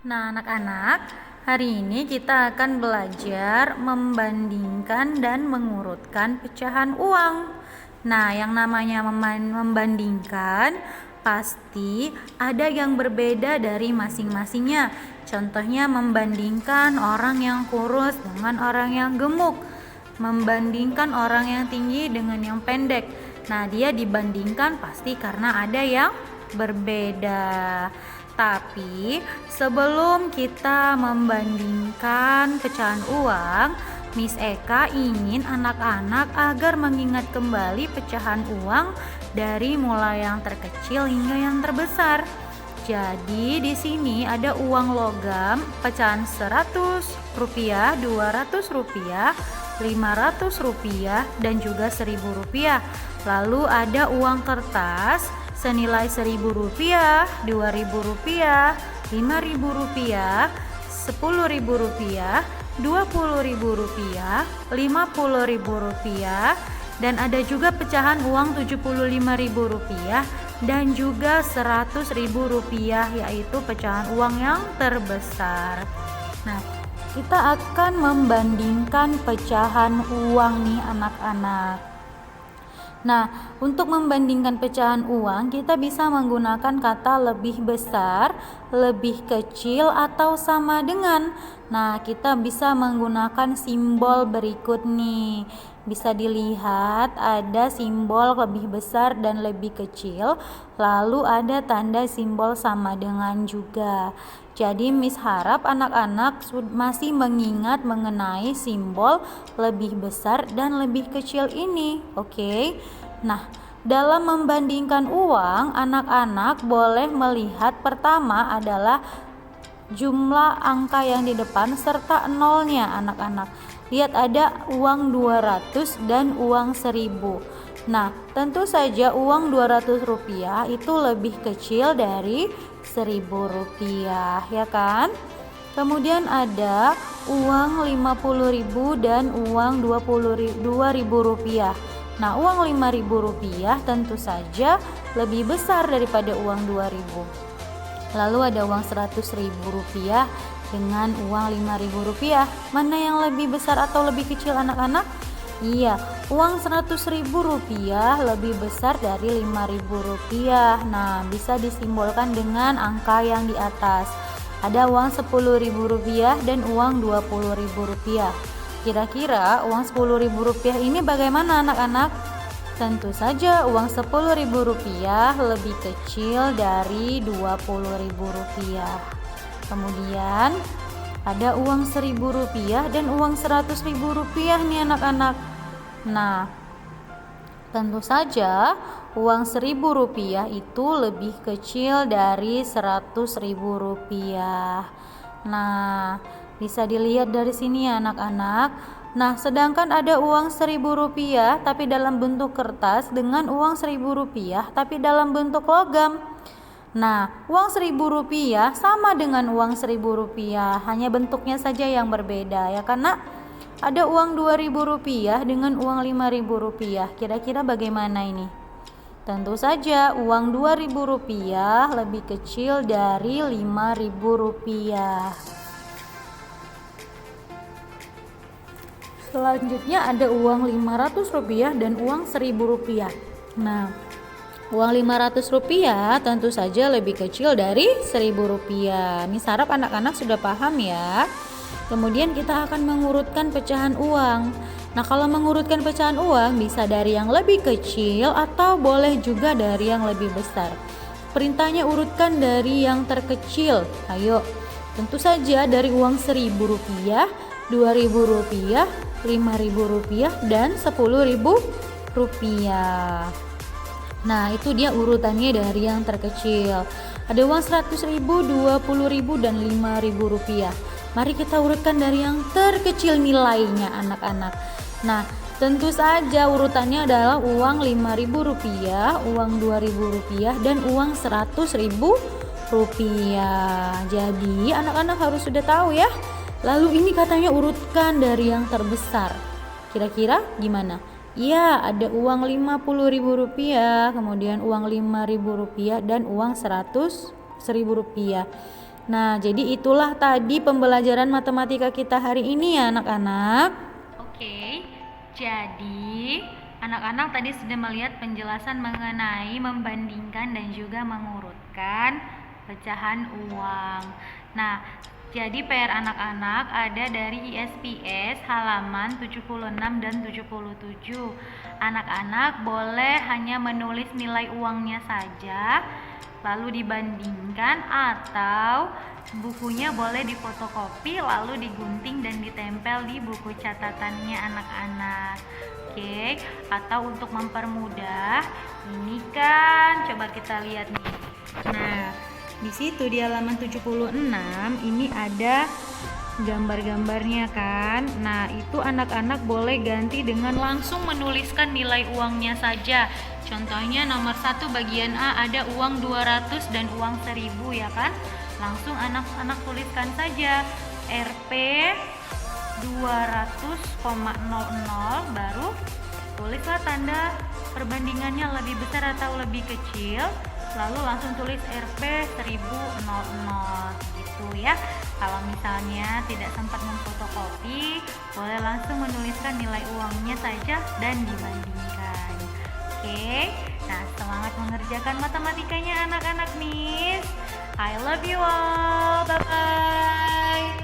Nah, anak-anak, hari ini kita akan belajar membandingkan dan mengurutkan pecahan uang. Nah, yang namanya membandingkan pasti ada yang berbeda dari masing-masingnya. Contohnya membandingkan orang yang kurus dengan orang yang gemuk, membandingkan orang yang tinggi dengan yang pendek. Nah, dia dibandingkan pasti karena ada yang berbeda. Tapi sebelum kita membandingkan pecahan uang, Miss Eka ingin anak-anak agar mengingat kembali pecahan uang dari mulai yang terkecil hingga yang terbesar. Jadi di sini ada uang logam pecahan 100 rupiah, 200 rupiah, 500 rupiah, dan juga 1000 rupiah. Lalu ada uang kertas senilai 1000 rupiah, 2000 rupiah, 5000 rupiah, 10.000 rupiah, 20.000 rupiah, 50.000 rupiah, dan ada juga pecahan uang 75.000 rupiah dan juga 100.000 rupiah, yaitu pecahan uang yang terbesar. Nah, kita akan membandingkan pecahan uang nih anak-anak. Nah, untuk membandingkan pecahan uang, kita bisa menggunakan kata lebih besar, lebih kecil, atau sama dengan. Nah, kita bisa menggunakan simbol berikut nih. Bisa dilihat ada simbol lebih besar dan lebih kecil, lalu ada tanda simbol sama dengan juga. Jadi Miss harap anak-anak masih mengingat mengenai simbol lebih besar dan lebih kecil ini. Oke. Nah, dalam membandingkan uang, anak-anak boleh melihat pertama adalah jumlah angka yang di depan serta nolnya anak-anak. Lihat ada uang 200 dan uang 1000. Nah, tentu saja uang 200 rupiah itu lebih kecil dari 1000 rupiah, ya kan? Kemudian ada uang 50.000 dan uang 20.000 rupiah. Nah, uang 5.000 rupiah tentu saja lebih besar daripada uang 2.000. Lalu ada uang 100.000 rupiah dengan uang 5.000 rupiah. Mana yang lebih besar atau lebih kecil anak-anak? Iya, uang 100.000 rupiah lebih besar dari 5.000 rupiah. Nah, bisa disimbolkan dengan angka yang di atas. Ada uang 10.000 rupiah dan uang 20.000 rupiah. Kira-kira uang 10.000 rupiah ini bagaimana anak-anak? Tentu saja uang 10.000 rupiah lebih kecil dari 20.000 rupiah. Kemudian ada uang 1.000 rupiah dan uang 100.000 rupiah nih anak-anak. Nah, tentu saja uang 1.000 rupiah itu lebih kecil dari 100.000 rupiah. Nah, bisa dilihat dari sini ya anak-anak. Nah, sedangkan ada uang 1.000 rupiah tapi dalam bentuk kertas dengan uang 1.000 rupiah tapi dalam bentuk logam. Nah, uang 1.000 rupiah sama dengan uang 1.000 rupiah, hanya bentuknya saja yang berbeda ya, karena ada uang 2.000 rupiah dengan uang 5.000 rupiah. Kira-kira bagaimana ini? Tentu saja uang 2.000 rupiah lebih kecil dari 5.000 rupiah. Selanjutnya ada uang 500 rupiah dan uang 1.000 rupiah. Nah, uang 500 rupiah tentu saja lebih kecil dari 1.000 rupiah. Miss harap anak-anak sudah paham ya. Kemudian kita akan mengurutkan pecahan uang. Nah, kalau mengurutkan pecahan uang bisa dari yang lebih kecil atau boleh juga dari yang lebih besar. Perintahnya urutkan dari yang terkecil. Ayo, tentu saja dari uang 1.000 rupiah, 2.000 rupiah, 5.000 rupiah, dan 10.000 rupiah. Nah, itu dia urutannya dari yang terkecil. Ada uang 100.000, 20.000, dan 5.000 rupiah. Mari kita urutkan dari yang terkecil nilainya anak-anak. Nah, tentu saja urutannya adalah uang 5.000 rupiah, uang 2.000 rupiah, dan uang 100.000 rupiah. Jadi anak-anak harus sudah tahu ya. Lalu ini katanya urutkan dari yang terbesar. Kira-kira gimana? Ya, ada uang 50.000 rupiah, kemudian uang 5.000 rupiah, dan uang 100.000 rupiah. Nah, jadi itulah tadi pembelajaran matematika kita hari ini ya anak-anak. Oke, jadi anak-anak tadi sudah melihat penjelasan mengenai membandingkan dan juga mengurutkan pecahan uang. Nah, jadi PR anak-anak ada dari ISPS halaman 76 dan 77. Anak-anak boleh hanya menulis nilai uangnya saja, lalu dibandingkan, atau bukunya boleh difotokopi lalu digunting dan ditempel di buku catatannya anak-anak. Oke, atau untuk mempermudah, ini kan coba kita lihat nih. Nah, di situ di halaman 76 ini ada gambar-gambarnya kan. Nah, itu anak-anak boleh ganti dengan langsung menuliskan nilai uangnya saja. Contohnya nomor 1 bagian A ada uang 200 dan uang 1000 ya kan. Langsung anak-anak tuliskan saja Rp 200,00, baru tulislah tanda perbandingannya lebih besar atau lebih kecil, lalu langsung tulis Rp 1000 gitu ya. Kalau misalnya tidak sempat memfotokopi, boleh langsung menuliskan nilai uangnya saja dan dibandingkan. Oke, nah semangat mengerjakan matematikanya anak-anak Miss. I love you all, bye-bye.